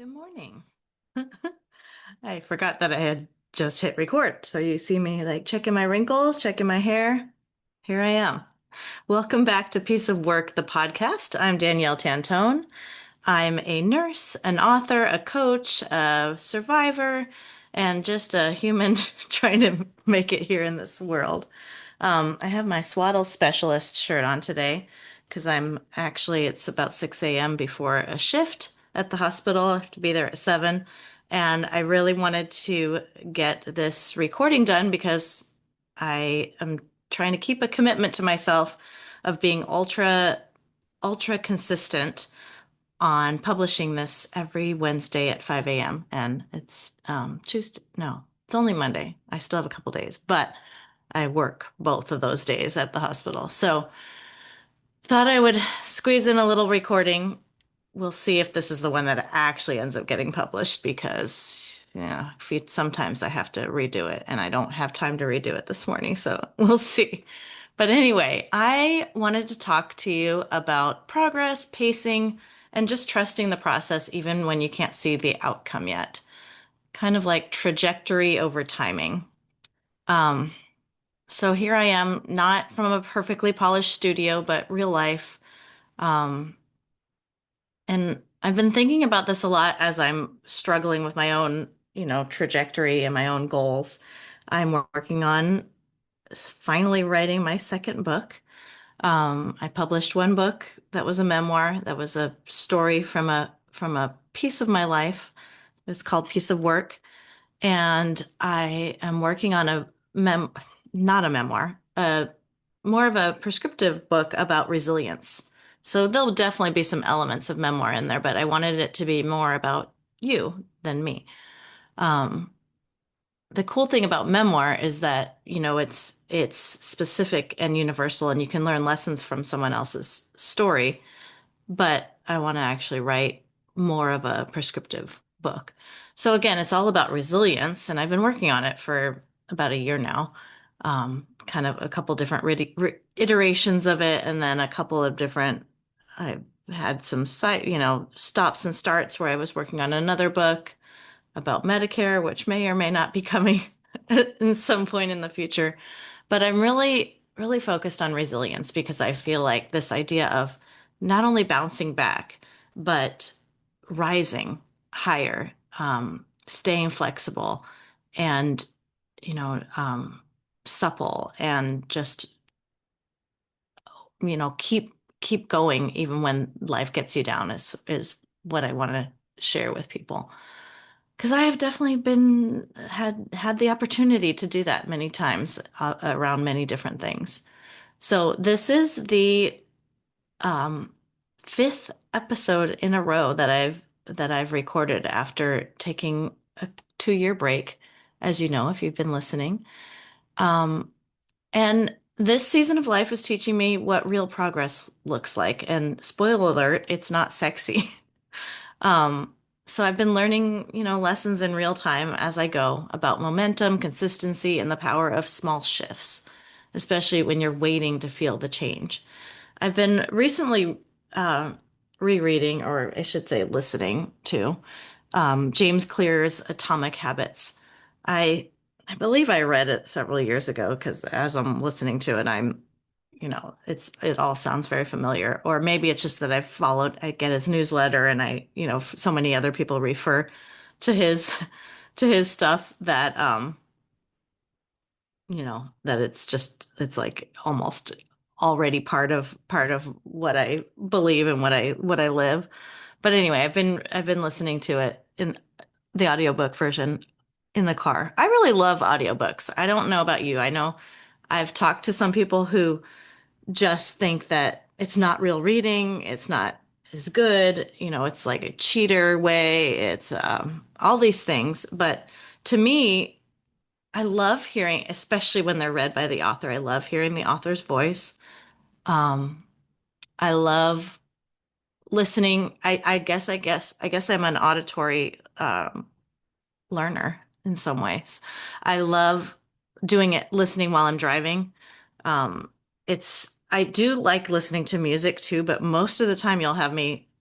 Good morning. I forgot that I had just hit record. So you see me like checking my wrinkles, checking my hair. Here I am. Welcome back to Piece of Work, the podcast. I'm Danielle Tantone. I'm a nurse, an author, a coach, a survivor, and just a human trying to make it here in this world. I have my swaddle specialist shirt on today because it's about 6 a.m. before a shift at the hospital. I have to be there at 7. And I really wanted to get this recording done because I am trying to keep a commitment to myself of being ultra consistent on publishing this every Wednesday at 5 a.m. And it's Tuesday. No, it's only Monday. I still have a couple days, but I work both of those days at the hospital. So thought I would squeeze in a little recording. We'll see if this is the one that actually ends up getting published because, sometimes I have to redo it and I don't have time to redo it this morning. So we'll see. But anyway, I wanted to talk to you about progress, pacing, and just trusting the process even when you can't see the outcome yet. Kind of like trajectory over timing. Um, so here I am, not from a perfectly polished studio, but real life. Um, and I've been thinking about this a lot as I'm struggling with my own, trajectory and my own goals. I'm working on finally writing my second book. I published one book that was a memoir, that was a story from a piece of my life. It's called Piece of Work. And I am working on not a memoir, more of a prescriptive book about resilience. So there'll definitely be some elements of memoir in there, but I wanted it to be more about you than me. Um, the cool thing about memoir is that, it's specific and universal, and you can learn lessons from someone else's story, but I want to actually write more of a prescriptive book. So again, it's all about resilience, and I've been working on it for about a year now. Kind of a couple different iterations of it, and then a couple of different. I had some stops and starts where I was working on another book about Medicare, which may or may not be coming in some point in the future. But I'm really, really focused on resilience because I feel like this idea of not only bouncing back, but rising higher, staying flexible and, you know, um, supple and just, keep going even when life gets you down is what I want to share with people. Because I have definitely been had the opportunity to do that many times around many different things. So this is the um, fifth episode in a row that I've recorded after taking a 2 year break, as you know, if you've been listening. Um, and this season of life is teaching me what real progress looks like. And spoiler alert, it's not sexy. Um, so I've been learning, lessons in real time as I go about momentum, consistency, and the power of small shifts, especially when you're waiting to feel the change. I've been recently uh, rereading, or I should say, listening to James Clear's Atomic Habits. I I believe I read it several years ago because as I'm listening to it, it all sounds very familiar. Or maybe it's just that I get his newsletter and so many other people refer to his to his stuff that that it's like almost already part of what I believe and what I live. But anyway, I've been listening to it in the audiobook version in the car. I really love audiobooks. I don't know about you. I know I've talked to some people who just think that it's not real reading, it's not as good, it's like a cheater way, it's all these things. But to me, I love hearing, especially when they're read by the author, I love hearing the author's voice. Um, I love listening. I guess I'm an auditory learner in some ways. I love doing it, listening while I'm driving. I do like listening to music too, but most of the time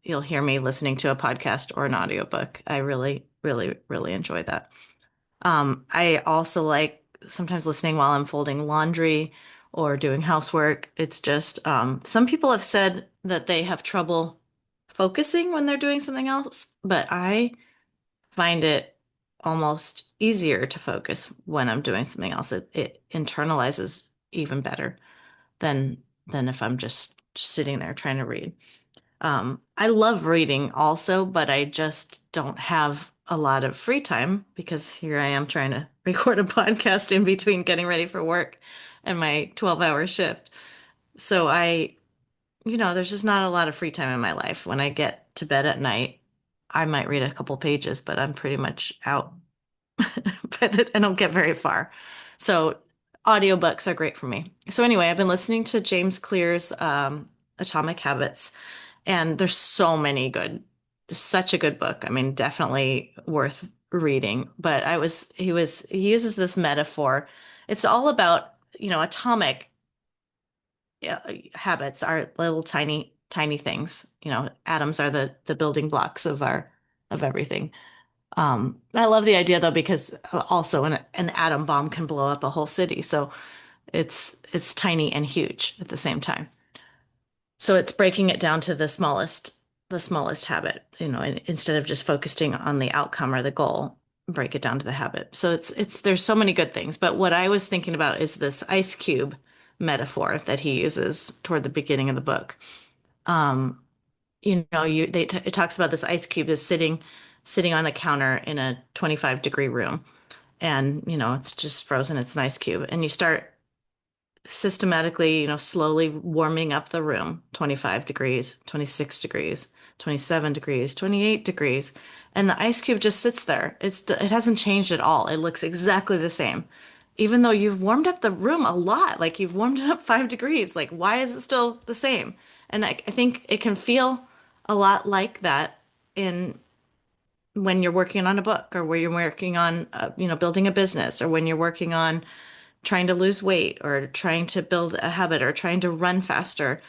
you'll hear me listening to a podcast or an audiobook. I really, really, really enjoy that. I also like sometimes listening while I'm folding laundry or doing housework. It's just some people have said that they have trouble focusing when they're doing something else, but I find it almost easier to focus when I'm doing something else. It internalizes even better than if I'm just sitting there trying to read. I love reading also, but I just don't have a lot of free time because here I am trying to record a podcast in between getting ready for work and my 12-hour shift. So there's just not a lot of free time in my life. When I get to bed at night, I might read a couple pages, but I'm pretty much out, but I don't get very far. So audiobooks are great for me. So anyway, I've been listening to James Clear's Atomic Habits. And there's so many such a good book. I mean, definitely worth reading. But he uses this metaphor. It's all about, atomic habits are little tiny, tiny things. Atoms are the building blocks of everything. I love the idea though, because also an atom bomb can blow up a whole city. So it's tiny and huge at the same time. So it's breaking it down to the smallest habit, and instead of just focusing on the outcome or the goal, break it down to the habit. So there's so many good things. But what I was thinking about is this ice cube metaphor that he uses toward the beginning of the book. Um, it talks about this ice cube is sitting on a counter in a 25-degree room, and it's just frozen. It's an ice cube, and you start systematically, slowly warming up the room, 25 degrees, 26 degrees, 27 degrees, 28 degrees. And the ice cube just sits there. It hasn't changed at all. It looks exactly the same. Even though you've warmed up the room a lot, like you've warmed it up 5 degrees, like why is it still the same? And I think it can feel a lot like that in when you're working on a book or where you're working on, building a business or when you're working on trying to lose weight or trying to build a habit or trying to run faster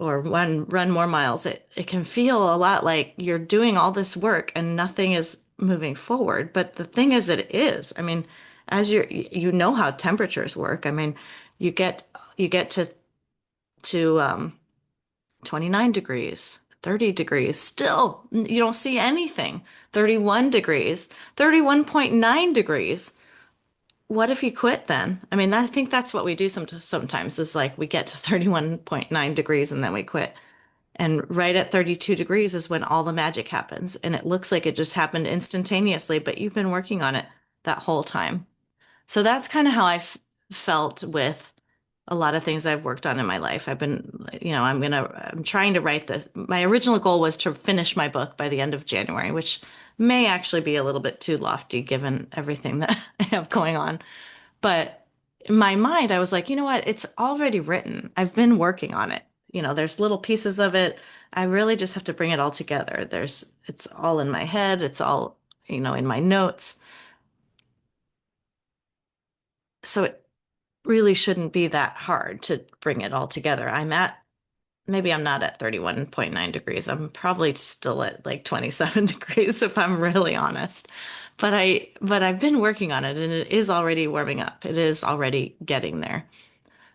or run more miles. It can feel a lot like you're doing all this work and nothing is moving forward. But the thing is, it is. I mean, as you know how temperatures work. I mean, you get to 29 degrees, 30 degrees, still you don't see anything. 31 degrees, 31.9 degrees. What if you quit then? I mean, I think that's what we do sometimes is like we get to 31.9 degrees and then we quit. And right at 32 degrees is when all the magic happens. And it looks like it just happened instantaneously, but you've been working on it that whole time. So that's kind of how felt with a lot of things I've worked on in my life. I've been, I'm trying to write this. My original goal was to finish my book by the end of January, which may actually be a little bit too lofty given everything that I have going on. But in my mind, I was like, you know what? It's already written. I've been working on it. There's little pieces of it. I really just have to bring it all together. It's all in my head. It's all, in my notes. So it really shouldn't be that hard to bring it all together. Maybe I'm not at 31.9 degrees. I'm probably still at like 27 degrees if I'm really honest. But I've been working on it and it is already warming up. It is already getting there.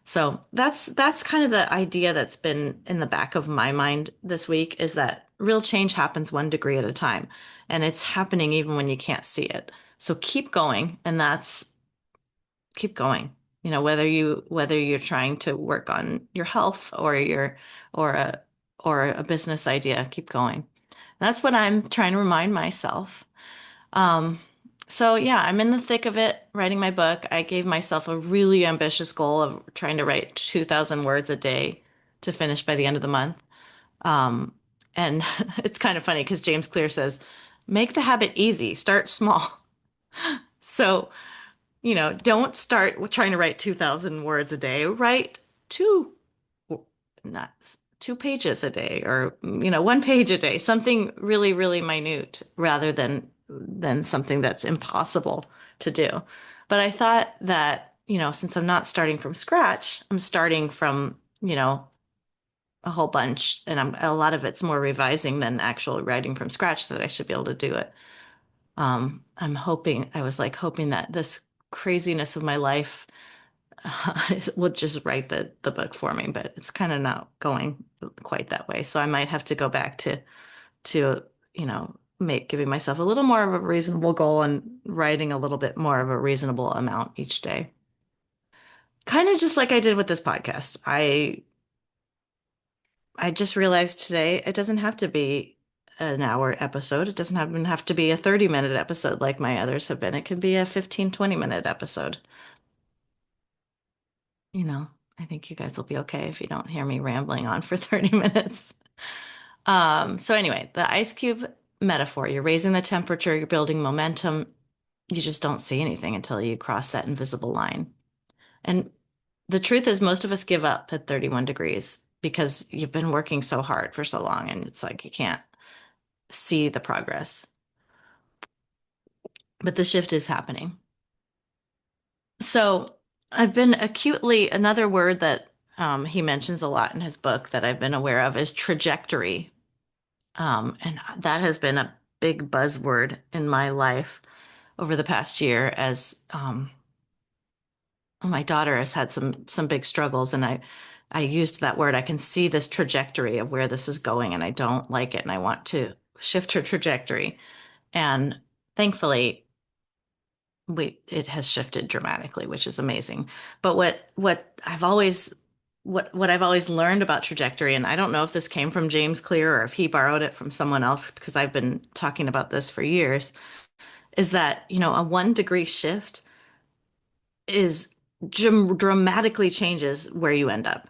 So that's kind of the idea that's been in the back of my mind this week is that real change happens 1 degree at a time. And it's happening even when you can't see it. So keep going. And that's keep going. Whether you're trying to work on your health or a or a business idea, keep going. That's what I'm trying to remind myself. Um, so yeah, I'm in the thick of it, writing my book. I gave myself a really ambitious goal of trying to write 2,000 words a day to finish by the end of the month. Um, and it's kind of funny because James Clear says, make the habit easy, start small. So don't start trying to write 2,000 words a day. Write two, not 2 pages a day, or 1 page a day. Something really, really minute, rather than something that's impossible to do. But I thought that since I'm not starting from scratch, I'm starting from a whole bunch, and a lot of it's more revising than actual writing from scratch that I should be able to do it. I was like hoping that this craziness of my life will just write the book for me, but it's kind of not going quite that way. So I might have to go back to, make giving myself a little more of a reasonable goal and writing a little bit more of a reasonable amount each day. Kind of just like I did with this podcast. I just realized today it doesn't have to be an hour episode. It doesn't even have to be a 30-minute episode like my others have been. It can be a 15, 20-minute episode. You know, I think you guys will be okay if you don't hear me rambling on for 30 minutes. So anyway, the ice cube metaphor, you're raising the temperature, you're building momentum. You just don't see anything until you cross that invisible line. And the truth is, most of us give up at 31 degrees because you've been working so hard for so long, and it's like you can't see the progress. But the shift is happening. So I've been acutely, another word that he mentions a lot in his book that I've been aware of is trajectory. And that has been a big buzzword in my life over the past year as my daughter has had some big struggles, and I used that word. I can see this trajectory of where this is going, and I don't like it, and I want to shift her trajectory. And thankfully, we it has shifted dramatically, which is amazing. But what I've always learned about trajectory, and I don't know if this came from James Clear or if he borrowed it from someone else, because I've been talking about this for years, is that, a 1 degree shift is dramatically changes where you end up.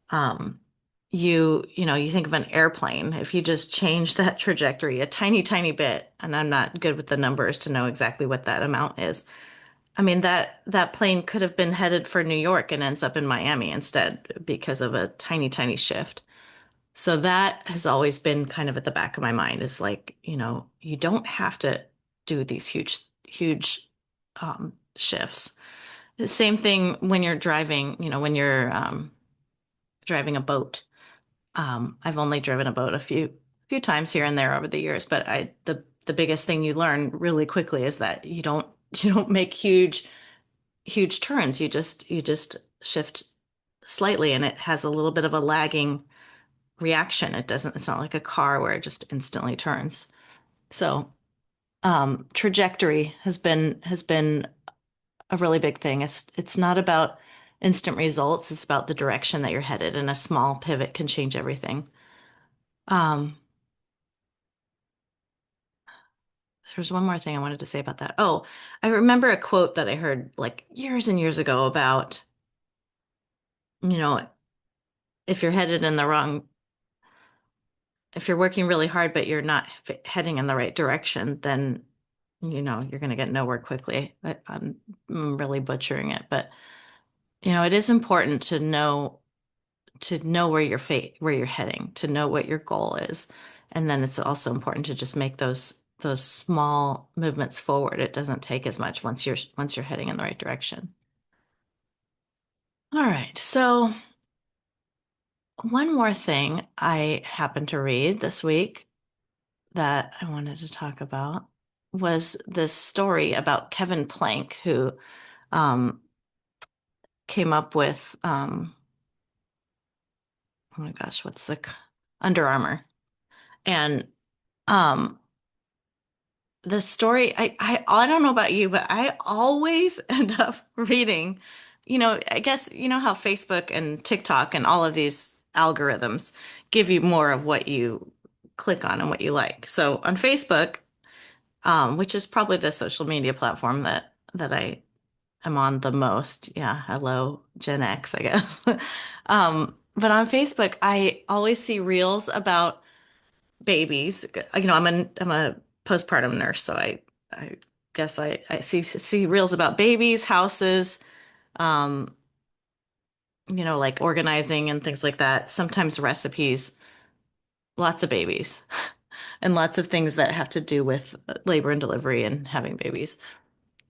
Um, you think of an airplane. If you just change that trajectory a tiny, tiny bit, and I'm not good with the numbers to know exactly what that amount is. I mean, that plane could have been headed for New York and ends up in Miami instead because of a tiny, tiny shift. So that has always been kind of at the back of my mind is like, you don't have to do these huge, huge shifts. The same thing when you're driving, when you're driving a boat. I've only driven a boat a few times here and there over the years, but the biggest thing you learn really quickly is that you don't make huge turns. You just shift slightly, and it has a little bit of a lagging reaction. It's not like a car where it just instantly turns. So trajectory has been a really big thing. It's not about instant results. It's about the direction that you're headed, and a small pivot can change everything. Um, there's one more thing I wanted to say about that. Oh, I remember a quote that I heard like years and years ago about, you know, if you're headed in the wrong, if you're working really hard, but you're not heading in the right direction, then, you're going to get nowhere quickly. I'm really butchering it, but, it is important to know where you're heading, to know what your goal is. And then it's also important to just make those small movements forward. It doesn't take as much once you're heading in the right direction. All right. So one more thing I happened to read this week that I wanted to talk about was this story about Kevin Plank, who um, came up with oh my gosh, what's Under Armour. And um, the story, I don't know about you, but I always end up reading, I guess, how Facebook and TikTok and all of these algorithms give you more of what you click on and what you like. So on Facebook, which is probably the social media platform that I am on the most. Yeah, hello, Gen X, I guess. But on Facebook, I always see reels about babies. I'm a postpartum nurse, so I guess I see reels about babies, houses, um, like organizing and things like that. Sometimes recipes, lots of babies, and lots of things that have to do with labor and delivery and having babies,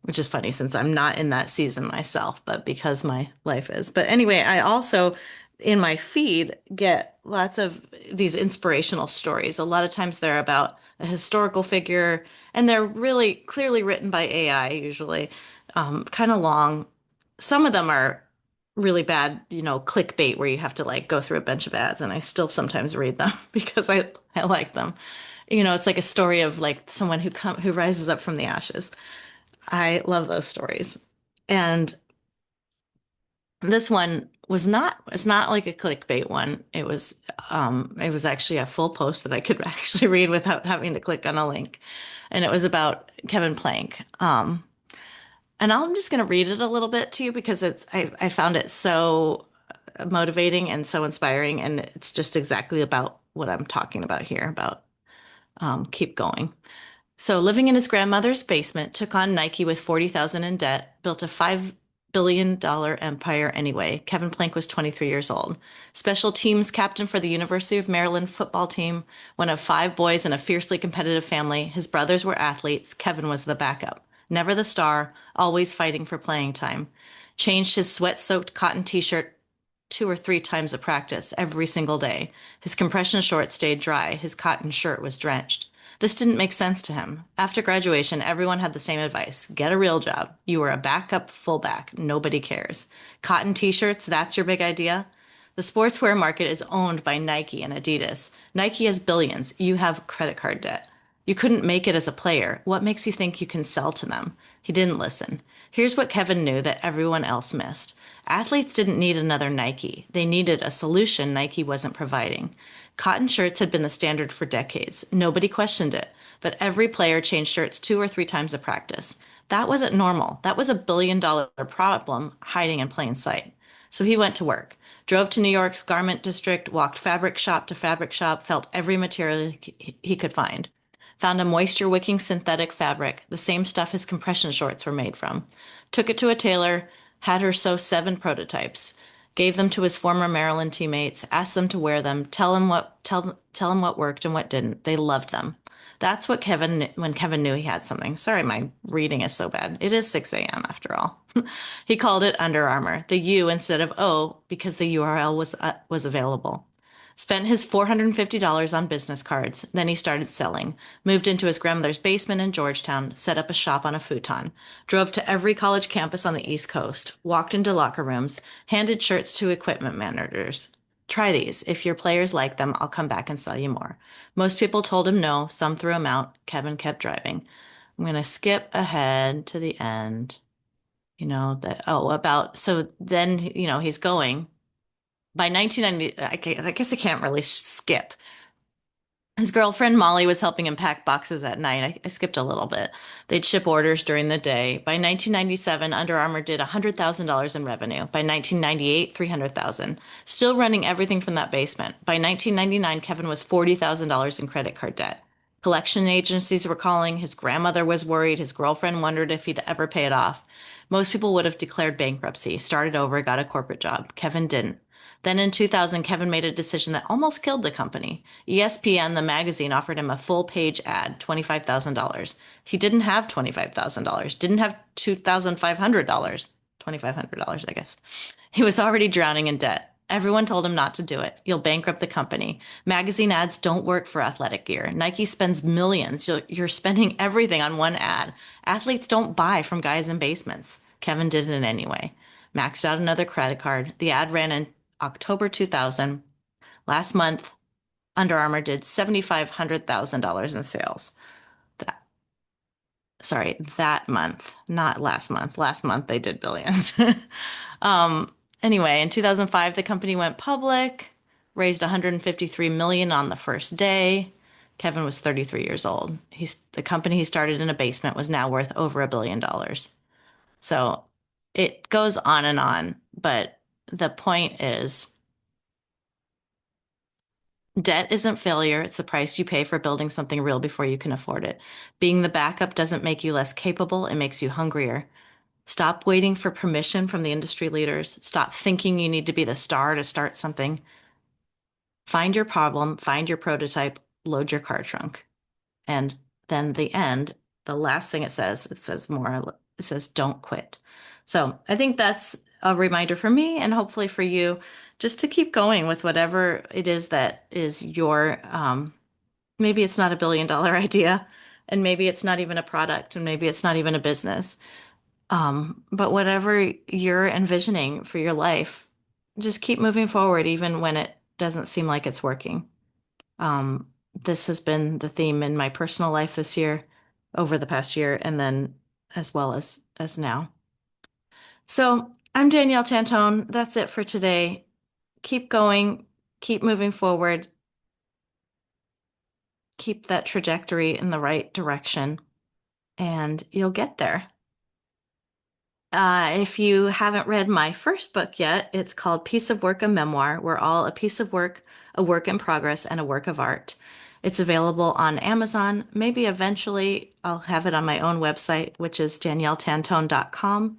which is funny since I'm not in that season myself, but because my life is. But anyway, I also in my feed get lots of these inspirational stories. A lot of times they're about a historical figure, and they're really clearly written by AI, usually, kind of long. Some of them are really bad, clickbait where you have to like go through a bunch of ads, and I still sometimes read them because I like them. It's like a story of like someone who rises up from the ashes. I love those stories. And this one it's not like a clickbait one. It was actually a full post that I could actually read without having to click on a link. And it was about Kevin Plank. And I'm just going to read it a little bit to you because I found it so motivating and so inspiring, and it's just exactly about what I'm talking about here about keep going. So, living in his grandmother's basement, took on Nike with 40,000 in debt, built a $5 billion empire anyway. Kevin Plank was 23 years old. Special teams captain for the University of Maryland football team, one of five boys in a fiercely competitive family. His brothers were athletes. Kevin was the backup. Never the star, always fighting for playing time. Changed his sweat-soaked cotton t-shirt two or three times a practice every single day. His compression shorts stayed dry. His cotton shirt was drenched. This didn't make sense to him. After graduation, everyone had the same advice. Get a real job. You are a backup fullback. Nobody cares. Cotton t-shirts, that's your big idea? The sportswear market is owned by Nike and Adidas. Nike has billions. You have credit card debt. You couldn't make it as a player. What makes you think you can sell to them? He didn't listen. Here's what Kevin knew that everyone else missed. Athletes didn't need another Nike. They needed a solution Nike wasn't providing. Cotton shirts had been the standard for decades. Nobody questioned it, but every player changed shirts two or three times a practice. That wasn't normal. That was $1 billion problem hiding in plain sight. So he went to work, drove to New York's garment district, walked fabric shop to fabric shop, felt every material he could find. Found a moisture wicking synthetic fabric, the same stuff his compression shorts were made from. Took it to a tailor, had her sew 7 prototypes, gave them to his former Maryland teammates, asked them to wear them, tell him what worked and what didn't. They loved them. That's what when Kevin knew he had something. Sorry, my reading is so bad. It is 6 a.m. after all. He called it Under Armour, the U instead of O because the URL was available. Spent his $450 on business cards. Then he started selling. Moved into his grandmother's basement in Georgetown, set up a shop on a futon. Drove to every college campus on the East Coast. Walked into locker rooms. Handed shirts to equipment managers. Try these. If your players like them, I'll come back and sell you more. Most people told him no. Some threw him out. Kevin kept driving. I'm going to skip ahead to the end. So then, he's going by 1990, I guess I can't really skip. His girlfriend Molly was helping him pack boxes at night. I skipped a little bit. They'd ship orders during the day. By 1997, Under Armour did $100,000 in revenue. By 1998, 300,000. Still running everything from that basement. By 1999, Kevin was $40,000 in credit card debt. Collection agencies were calling. His grandmother was worried. His girlfriend wondered if he'd ever pay it off. Most people would have declared bankruptcy, started over, got a corporate job. Kevin didn't. Then in 2000, Kevin made a decision that almost killed the company. ESPN, the magazine, offered him a full page ad, $25,000. He didn't have $25,000, didn't have $2,500, $2,500, I guess. He was already drowning in debt. Everyone told him not to do it. You'll bankrupt the company. Magazine ads don't work for athletic gear. Nike spends millions. You're spending everything on one ad. Athletes don't buy from guys in basements. Kevin did it anyway. Maxed out another credit card. The ad ran in October 2000. Last month, Under Armour did $7,500,000 in sales. That, that month, not last month. Last month they did billions. Anyway, in 2005, the company went public, raised 153 million on the first day. Kevin was 33 years old. The company he started in a basement was now worth over $1 billion. So it goes on, but the point is, debt isn't failure. It's the price you pay for building something real before you can afford it. Being the backup doesn't make you less capable. It makes you hungrier. Stop waiting for permission from the industry leaders. Stop thinking you need to be the star to start something. Find your problem, find your prototype, load your car trunk. And then the last thing it says more, it says, don't quit. So I think that's a reminder for me and hopefully for you just to keep going with whatever it is that is your, maybe it's not $1 billion idea, and maybe it's not even a product, and maybe it's not even a business. But whatever you're envisioning for your life, just keep moving forward, even when it doesn't seem like it's working. This has been the theme in my personal life this year, over the past year, and then as well as now. So I'm Danielle Tantone. That's it for today. Keep going, keep moving forward, keep that trajectory in the right direction, and you'll get there. If you haven't read my first book yet, it's called Piece of Work, a Memoir. We're all a piece of work, a work in progress, and a work of art. It's available on Amazon. Maybe eventually I'll have it on my own website, which is danielletantone.com.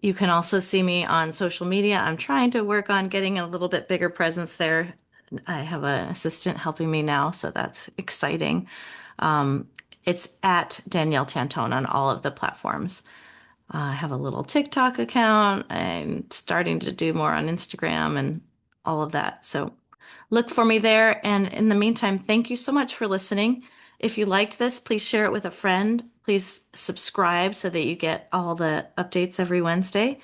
You can also see me on social media. I'm trying to work on getting a little bit bigger presence there. I have an assistant helping me now, so that's exciting. Um, it's at Danielle Tantone on all of the platforms. I have a little TikTok account. I'm starting to do more on Instagram and all of that. So look for me there. And in the meantime, thank you so much for listening. If you liked this, please share it with a friend. Please subscribe so that you get all the updates every Wednesday.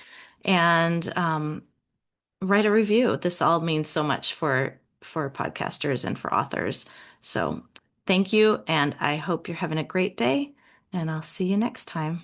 And write a review. This all means so much for podcasters and for authors. So thank you, and I hope you're having a great day, and I'll see you next time.